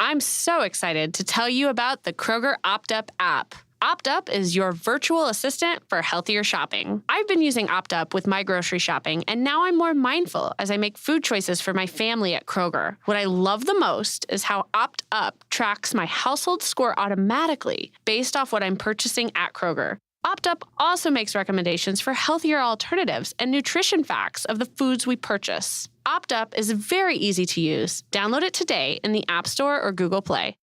I'm so excited to tell you about the Kroger OptUp app. OptUp is your virtual assistant for healthier shopping. I've been using OptUp with my grocery shopping, and now I'm more mindful as I make food choices for my family at Kroger. What I love the most is how OptUp tracks my household score automatically based off what I'm purchasing at Kroger. OptUp also makes recommendations for healthier alternatives and nutrition facts of the foods we purchase. OptUp is very easy to use. Download it today in the App Store or Google Play.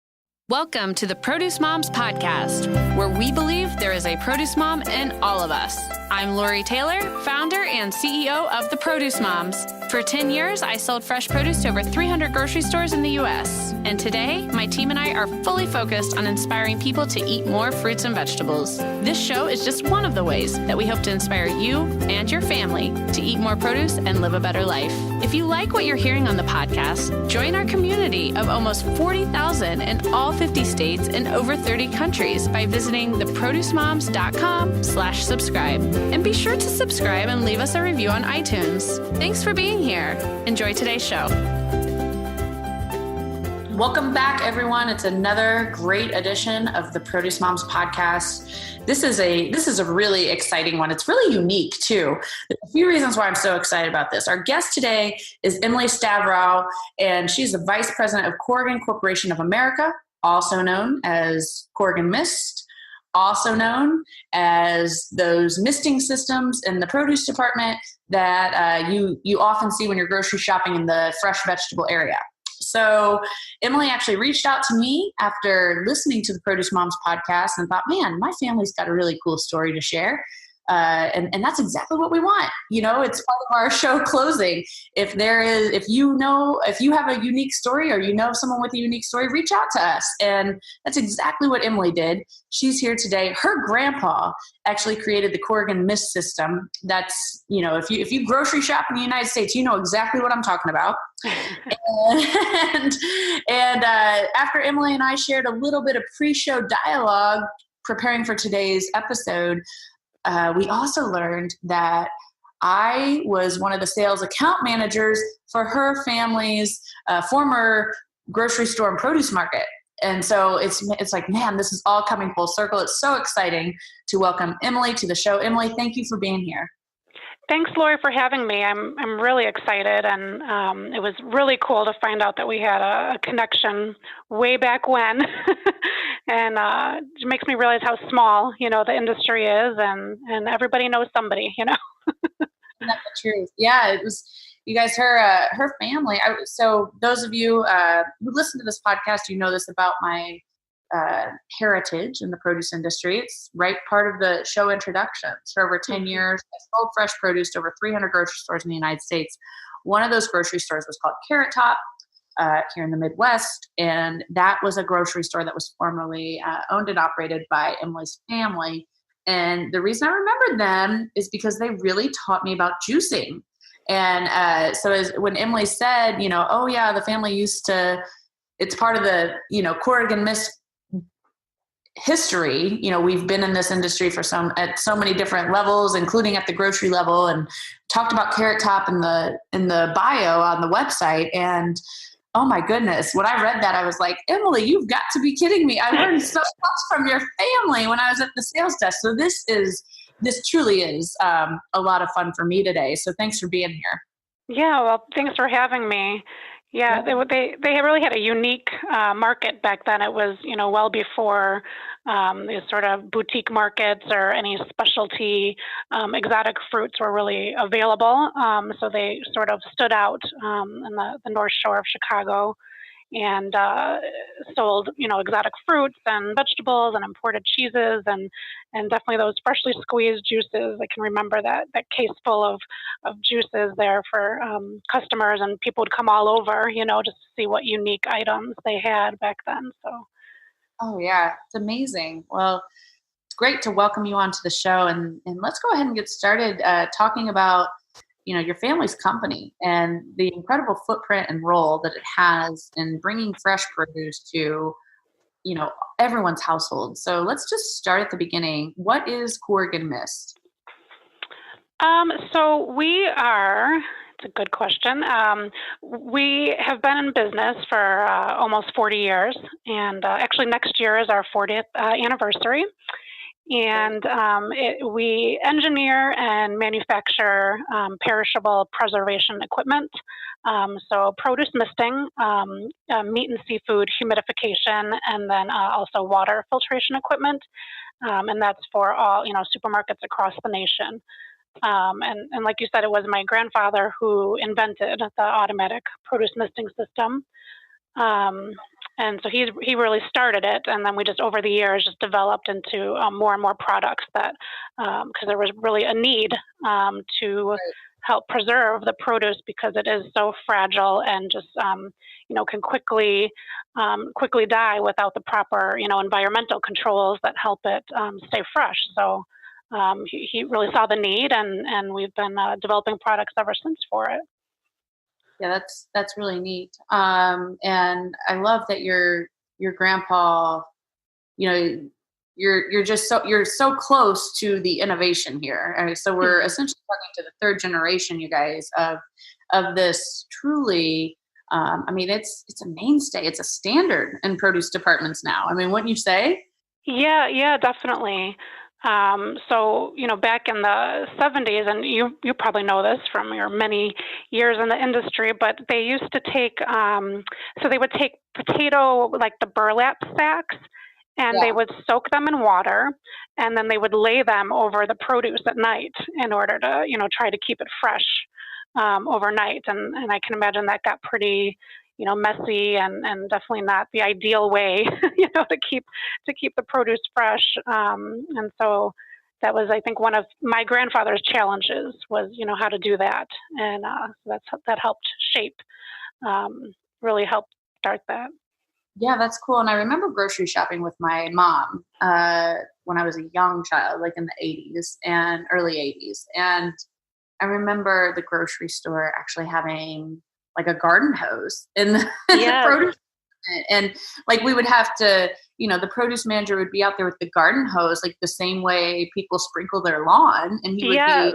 Welcome to the Produce Moms Podcast, where we believe there is a produce mom in all of us. I'm Lori Taylor, founder and CEO of the Produce Moms. For 10 years, I sold fresh produce to over 300 grocery stores in the U.S. And today, my team and I are fully focused on inspiring people to eat more fruits and vegetables. This show is just one of the ways that we hope to inspire you and your family to eat more produce and live a better life. If you like what you're hearing on the podcast, join our community of almost 40,000 in all 50 states and over 30 countries by visiting theproducemoms.com/subscribe. And be sure to subscribe and leave us a review on iTunes. Thanks for being here. Enjoy today's show. Welcome back, everyone. It's another great edition of the Produce Moms Podcast. This is a really exciting one. It's really unique, too. There's a few reasons why I'm so excited about this. Our guest today is Emily Stavrou, and she's the Vice President of Corrigan Corporation of America, also known as Corrigan Mist, also known as those misting systems in the produce department that you often see when you're grocery shopping in the fresh vegetable area. So Emily actually reached out to me after listening to the Produce Moms podcast and thought, man, my family's got a really cool story to share. And that's exactly what we want. You know, it's part of our show closing. If you have a unique story or you know someone with a unique story, reach out to us. And that's exactly what Emily did. She's here today. Her grandpa actually created the Corrigan Mist system. That's, you know, if you grocery shop in the United States, you know exactly what I'm talking about. and after Emily and I shared a little bit of pre-show dialogue preparing for today's episode, we also learned that I was one of the sales account managers for her family's former grocery store and produce market. And so it's like, man, this is all coming full circle. It's so exciting to welcome Emily to the show. Emily, thank you for being here. Thanks, Lori, for having me. I'm really excited, and it was really cool to find out that we had a connection way back when, and it makes me realize how small, you know, the industry is, and everybody knows somebody, you know. Isn't that the truth? Yeah, it was. You guys, her family. So those of you who listen to this podcast, you know this about my heritage in the produce industry. It's right part of the show introduction. For over 10 years, I sold fresh produce to over 300 grocery stores in the United States. One of those grocery stores was called Carrot Top here in the Midwest, and that was a grocery store that was formerly owned and operated by Emily's family. And the reason I remembered them is because they really taught me about juicing. And when Emily said, you know, oh yeah, the family used to, it's part of the, you know, Corrigan Mist history. You know, we've been in this industry at so many different levels, including at the grocery level, and talked about Carrot Top in the bio on the website. And oh my goodness, when I read that, I was like, Emily, you've got to be kidding me. I learned so much from your family when I was at the sales desk. So this truly is a lot of fun for me today. So thanks for being here. Yeah, well, thanks for having me. Yeah, they really had a unique market back then. It was, you know, well before these sort of boutique markets or any specialty exotic fruits were really available. So they sort of stood out in the North Shore of Chicago and sold, you know, exotic fruits and vegetables and imported cheeses and definitely those freshly squeezed juices. I can remember that case full of juices there for customers, and people would come all over, you know, just to see what unique items they had back then. So. Oh yeah, it's amazing. Well, it's great to welcome you onto the show, and let's go ahead and get started talking about, you know, your family's company and the incredible footprint and role that it has in bringing fresh produce to, you know, everyone's household. So let's just start at the beginning. What is Corrigan Mist? So we are It's a good question. We have been in business for almost 40 years, and actually next year is our 40th anniversary. And we engineer and manufacture perishable preservation equipment. So produce misting, meat and seafood humidification, and then also water filtration equipment. And that's for all, supermarkets across the nation. And like you said, it was my grandfather who invented the automatic produce misting system. And so he really started it, and then we just over the years just developed into more and more products that because there was really a need to help preserve the produce because it is so fragile and just can quickly die without the proper environmental controls that help it stay fresh. So he really saw the need, and we've been developing products ever since for it. Yeah, that's really neat. And I love that your grandpa, you're so close to the innovation here. I mean, so we're essentially talking to the third generation, you guys, of this truly. I mean, it's a mainstay. It's a standard in produce departments now. I mean, wouldn't you say? Yeah, definitely. So, back in the 70s, and you probably know this from your many years in the industry, but they used to take, so they would take potato, like the burlap sacks, and they would soak them in water, and then they would lay them over the produce at night in order to, try to keep it fresh overnight. And I can imagine that got pretty messy and definitely not the ideal way, to keep the produce fresh. And so that was, I think, one of my grandfather's challenges was, how to do that. And that helped shape, really helped start that. Yeah, that's cool. And I remember grocery shopping with my mom when I was a young child, like in the 80s and early 80s. And I remember the grocery store actually having like a garden hose in the produce. And like we would have to, the produce manager would be out there with the garden hose, like the same way people sprinkle their lawn. And he would be,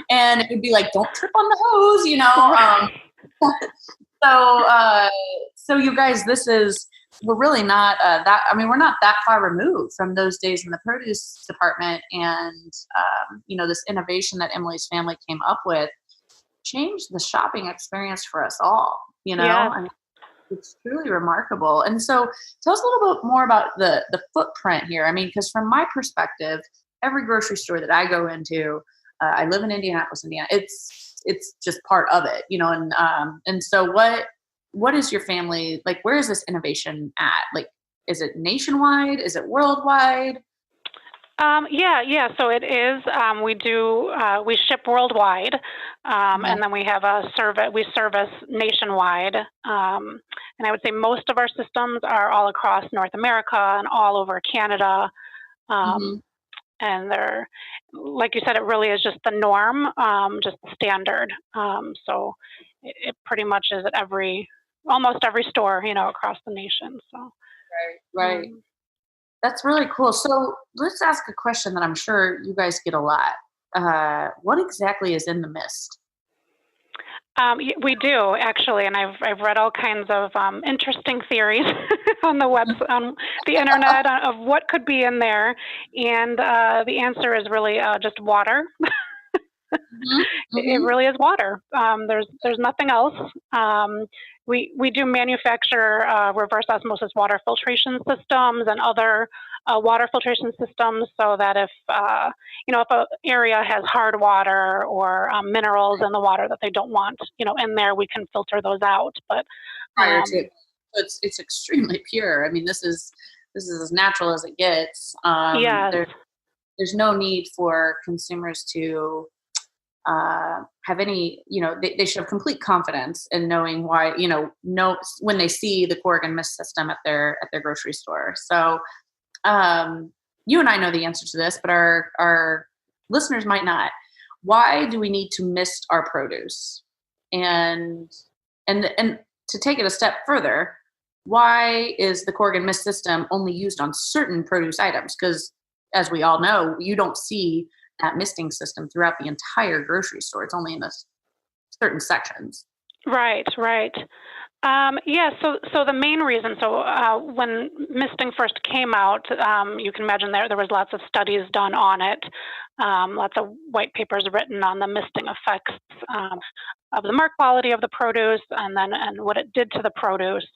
and it would be like, don't trip on the hose, So you guys, we're really not we're not that far removed from those days in the produce department. And, this innovation that Emily's family came up with changed the shopping experience for us all, I mean, it's truly remarkable. And so tell us a little bit more about the footprint here. I mean, because from my perspective, every grocery store that I go into, I live in Indianapolis, Indiana, it's just part of it, and so what is your family, like, where is this innovation at? Like, is it nationwide? Is it worldwide? Yeah. So it is. We ship worldwide, and then we have we service nationwide. And I would say most of our systems are all across North America and all over Canada. And they're, like you said, it really is just the norm, just the standard. So it pretty much is at almost every store, across the nation. So. Right. That's really cool. So let's ask a question that I'm sure you guys get a lot. What exactly is in the mist? We do, actually, and I've read all kinds of interesting theories on the internet of what could be in there, and the answer is really just water. It really is water. There's nothing else. We do manufacture reverse osmosis water filtration systems and other water filtration systems, so that if if an area has hard water or minerals in the water that they don't want in there, we can filter those out. But it's extremely pure. I mean, this is as natural as it gets. There's no need for consumers to have any, they should have complete confidence in knowing why, when they see the Corrigan Mist system at their grocery store. So, you and I know the answer to this, but our listeners might not. Why do we need to mist our produce? And to take it a step further, why is the Corrigan Mist system only used on certain produce items? Because as we all know, you don't see that misting system throughout the entire grocery store. It's only in certain sections. Right. So the main reason, when misting first came out, you can imagine there was lots of studies done on it, lots of white papers written on the misting effects of the mark quality of the produce and what it did to the produce.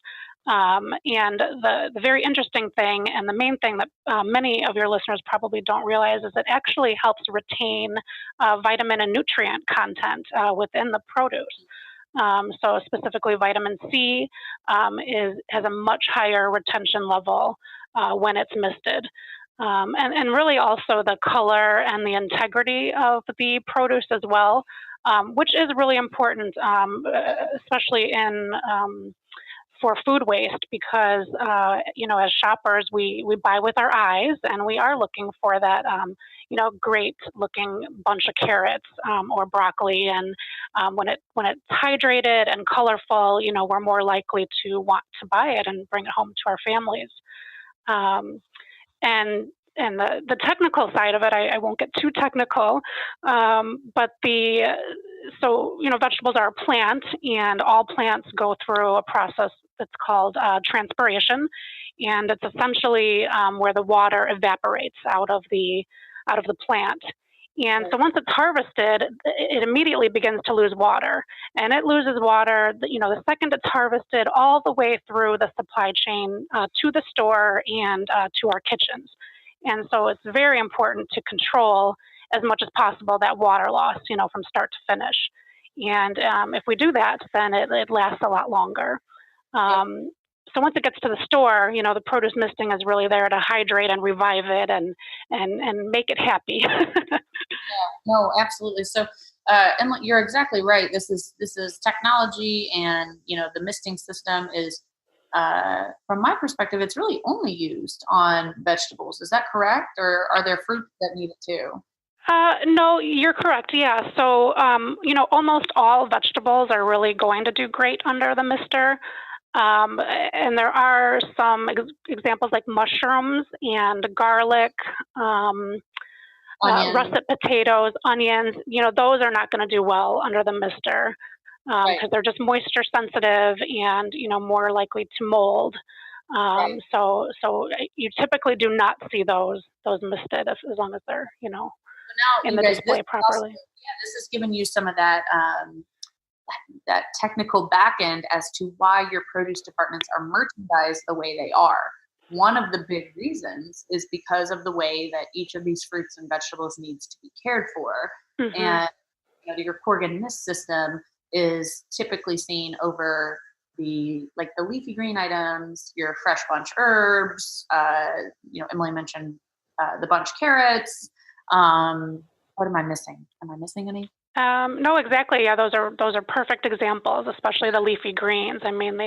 And the very interesting thing, and the main thing that many of your listeners probably don't realize, is it actually helps retain vitamin and nutrient content within the produce. So specifically vitamin C has a much higher retention level when it's misted. And really also the color and the integrity of the produce as well, which is really important, especially for food waste, because as shoppers we buy with our eyes, and we are looking for that great looking bunch of carrots or broccoli, and when it's hydrated and colorful, we're more likely to want to buy it and bring it home to our families. And the technical side of it, I won't get too technical, but vegetables are a plant, and all plants go through a process that's called transpiration, and it's essentially where the water evaporates out of the plant. And so once it's harvested, it immediately begins to lose water, and it loses water, the second it's harvested, all the way through the supply chain to the store and to our kitchens. And so it's very important to control as much as possible that water loss, from start to finish. And if we do that, then it lasts a lot longer. So once it gets to the store, the produce misting is really there to hydrate and revive it and make it happy. Yeah, no, absolutely. So, and you're exactly right. This is technology, and the misting system is, from my perspective, it's really only used on vegetables. Is that correct, or are there fruits that need it too? No, you're correct. Yeah. So, almost all vegetables are really going to do great under the mister. And there are some examples like mushrooms and garlic, russet potatoes, onions. Those are not going to do well under the mister because they're just moisture sensitive and more likely to mold. So you typically do not see those misted as long as they're now in the display properly. This has given you some of that technical back end as to why your produce departments are merchandised the way they are. One of the big reasons is because of the way that each of these fruits and vegetables needs to be cared for. Mm-hmm. And your Corrigan Mist system is typically seen over the leafy green items, your fresh bunch herbs. Emily mentioned the bunch carrots. What am I missing? Am I missing any? No, exactly. Yeah, those are perfect examples, especially the leafy greens. I mean,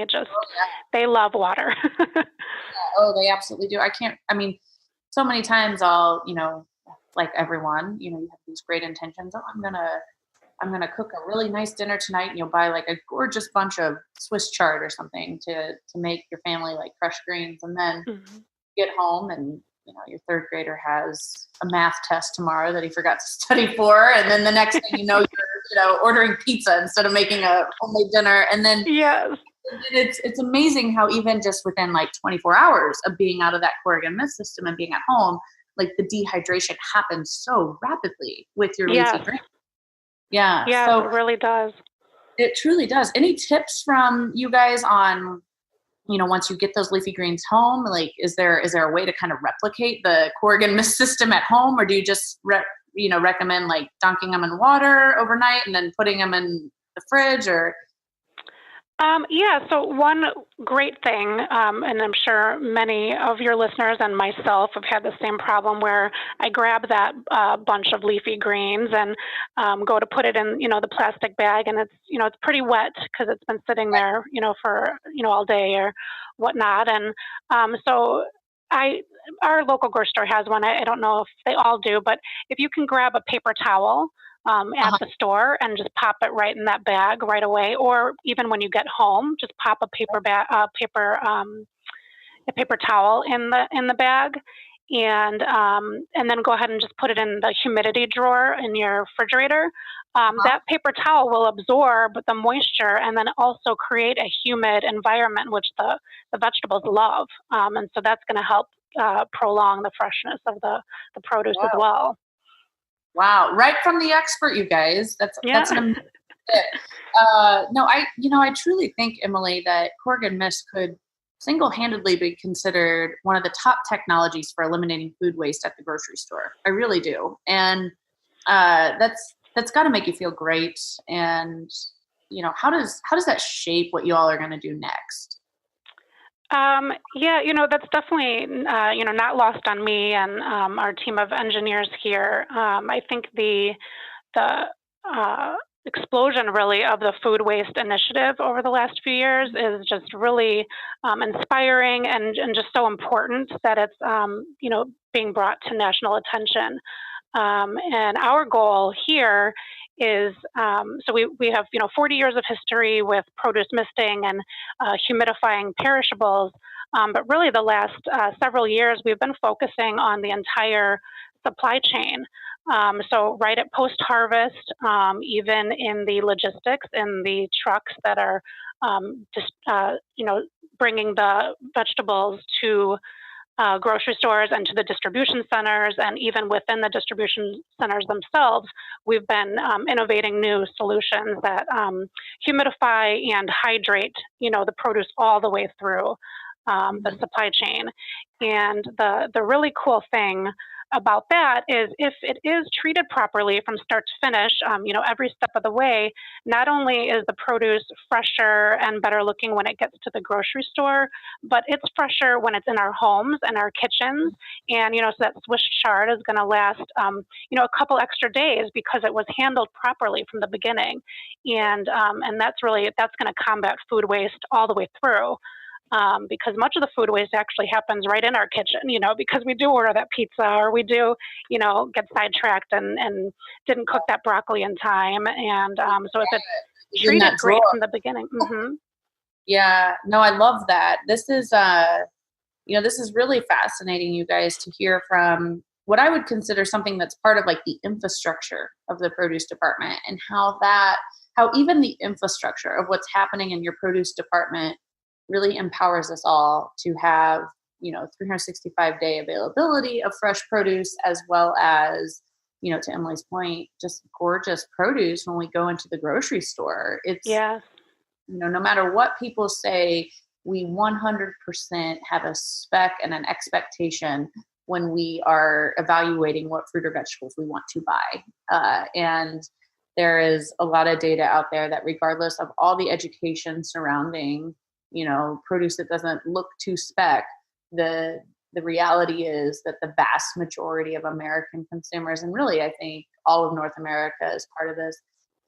they love water. They absolutely do. So many times I'll, like everyone, you have these great intentions. Oh, I'm gonna cook a really nice dinner tonight, and you'll buy a gorgeous bunch of Swiss chard or something to make your family fresh greens, and then get home and your third grader has a math test tomorrow that he forgot to study for. And then the next thing you're ordering pizza instead of making a homemade dinner. And then it's amazing how even just within 24 hours of being out of that Corrigan Mist system and being at home, the dehydration happens so rapidly with your leafy greens. Yeah. So it really does. It truly does. Any tips from you guys on once you get those leafy greens home, is there a way to kind of replicate the Corrigan Mist system at home, or do you just recommend dunking them in water overnight and then putting them in the fridge, or? So one great thing, and I'm sure many of your listeners and myself have had the same problem, where I grab that bunch of leafy greens and go to put it in, the plastic bag, and it's pretty wet because it's been sitting there, for all day or whatnot, and so our local grocery store has one. I don't know if they all do, but if you can grab a paper towel at the store and just pop it right in that bag right away, or even when you get home, just pop a paper towel in the bag, and then go ahead and just put it in the humidity drawer in your refrigerator. That paper towel will absorb the moisture and then also create a humid environment, which the vegetables love. And so that's going to help prolong the freshness of the produce as well. Wow. Right from the expert, you guys. That's an amazing tip. No, I truly think, Emily, that Corrigan Mist could single-handedly be considered one of the top technologies for eliminating food waste at the grocery store. I really do. And that's got to make you feel great. And, how does that shape what you all are going to do next? That's definitely, not lost on me and our team of engineers here. I think the explosion really of the food waste initiative over the last few years is just really inspiring and just so important that it's, being brought to national attention. And our goal here is, so we have, 40 years of history with produce misting and humidifying perishables. But really the last several years, we've been focusing on the entire supply chain. So right at post-harvest, even in the logistics, in the trucks that are bringing the vegetables to grocery stores and to the distribution centers, and even within the distribution centers themselves, we've been innovating new solutions that humidify and hydrate, the produce all the way through the supply chain. And the really cool thing about that is if it is treated properly from start to finish, every step of the way, not only is the produce fresher and better looking when it gets to the grocery store, but it's fresher when it's in our homes and our kitchens. And, so that Swiss chard is going to last, a couple extra days because it was handled properly from the beginning. And that's going to combat food waste all the way through. Because much of the food waste actually happens right in our kitchen, because we do order that pizza or we do, get sidetracked and didn't cook that broccoli in time. And so if it's treated great from the beginning. Mm-hmm. Yeah, no, I love that. This is, this is really fascinating, you guys, to hear from what I would consider something that's part of like the infrastructure of the produce department, and how even the infrastructure of what's happening in your produce department really empowers us all to have, 365-day availability of fresh produce, as well as, to Emily's point, just gorgeous produce when we go into the grocery store. It's, no matter what people say, we 100% have a spec and an expectation when we are evaluating what fruit or vegetables we want to buy. And there is a lot of data out there that regardless of all the education surrounding produce that doesn't look to spec, the reality is that the vast majority of American consumers, and really I think all of North America as part of this,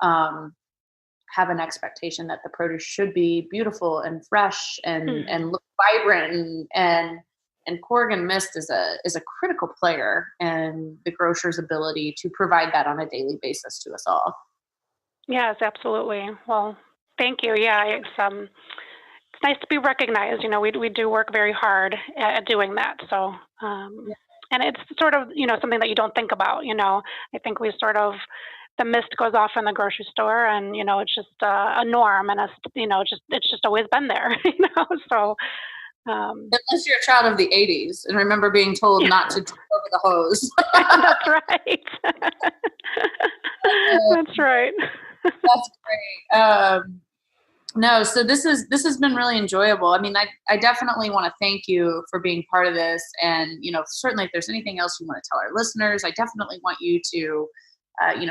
have an expectation that the produce should be beautiful and fresh and look vibrant, and Corrigan Mist is a critical player in the grocer's ability to provide that on a daily basis to us all. Yes, absolutely. Well, thank you. Yeah, it's nice to be recognized. We do work very hard at doing that. So, and it's sort of, something that you don't think about, I think we sort of, the mist goes off in the grocery store and, it's just a norm, and it's just always been there, so. Unless you're a child of the 80s and remember being told not to jump over the hose. That's right. That's right. That's great. No, so this has been really enjoyable. I mean, I definitely want to thank you for being part of this. And, certainly if there's anything else you want to tell our listeners, I definitely want you to,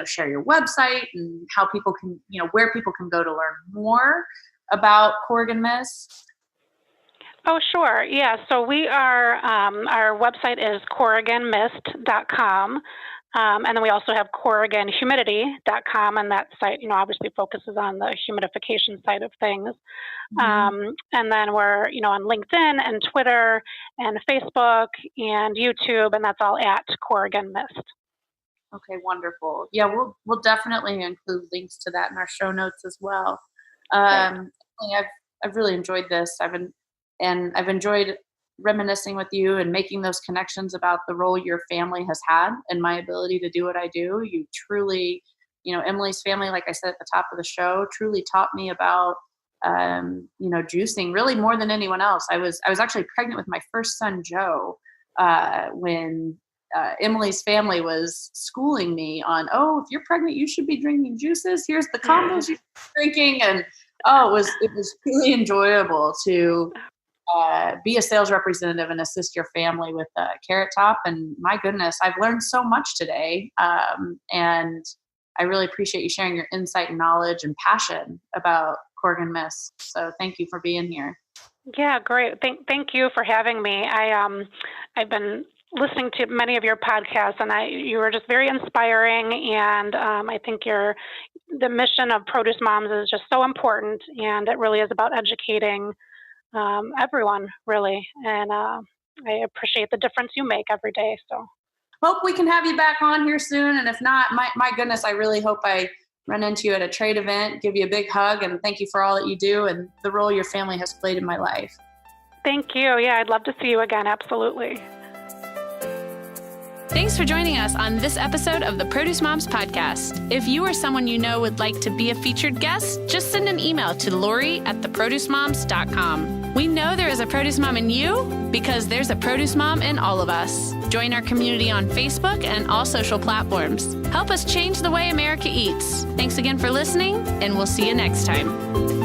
share your website and how people can, where people can go to learn more about Corrigan Mist. Oh, sure. Yeah. So we are, our website is corriganmist.com. And then we also have corriganhumidity.com, and that site, obviously focuses on the humidification side of things. And then we're, on LinkedIn and Twitter and Facebook and YouTube, and that's all at Corrigan Mist. Okay, wonderful. Yeah, we'll definitely include links to that in our show notes as well. I've really enjoyed this. I've enjoyed reminiscing with you and making those connections about the role your family has had in my ability to do what I do. You truly, Emily's family, like I said at the top of the show, truly taught me about, juicing really more than anyone else. I was actually pregnant with my first son, Joe, when Emily's family was schooling me on, if you're pregnant, you should be drinking juices. Here's the combos you should be drinking. And it was really enjoyable to be a sales representative and assist your family with Carrot Top. And my goodness, I've learned so much today. And I really appreciate you sharing your insight and knowledge and passion about Corrigan Mist. So thank you for being here. Yeah, great. Thank you for having me. I've been listening to many of your podcasts, and you were just very inspiring. And I think the mission of Produce Moms is just so important, and it really is about educating everyone, really. And I appreciate the difference you make every day. So hope we can have you back on here soon. And if not, my goodness, I really hope I run into you at a trade event, give you a big hug, and thank you for all that you do and the role your family has played in my life. Thank you. Yeah, I'd love to see you again. Absolutely. Thanks for joining us on this episode of the Produce Moms Podcast. If you or someone you know would like to be a featured guest, just send an email to Lori@theproducemoms.com. We know there is a produce mom in you because there's a produce mom in all of us. Join our community on Facebook and all social platforms. Help us change the way America eats. Thanks again for listening, and we'll see you next time.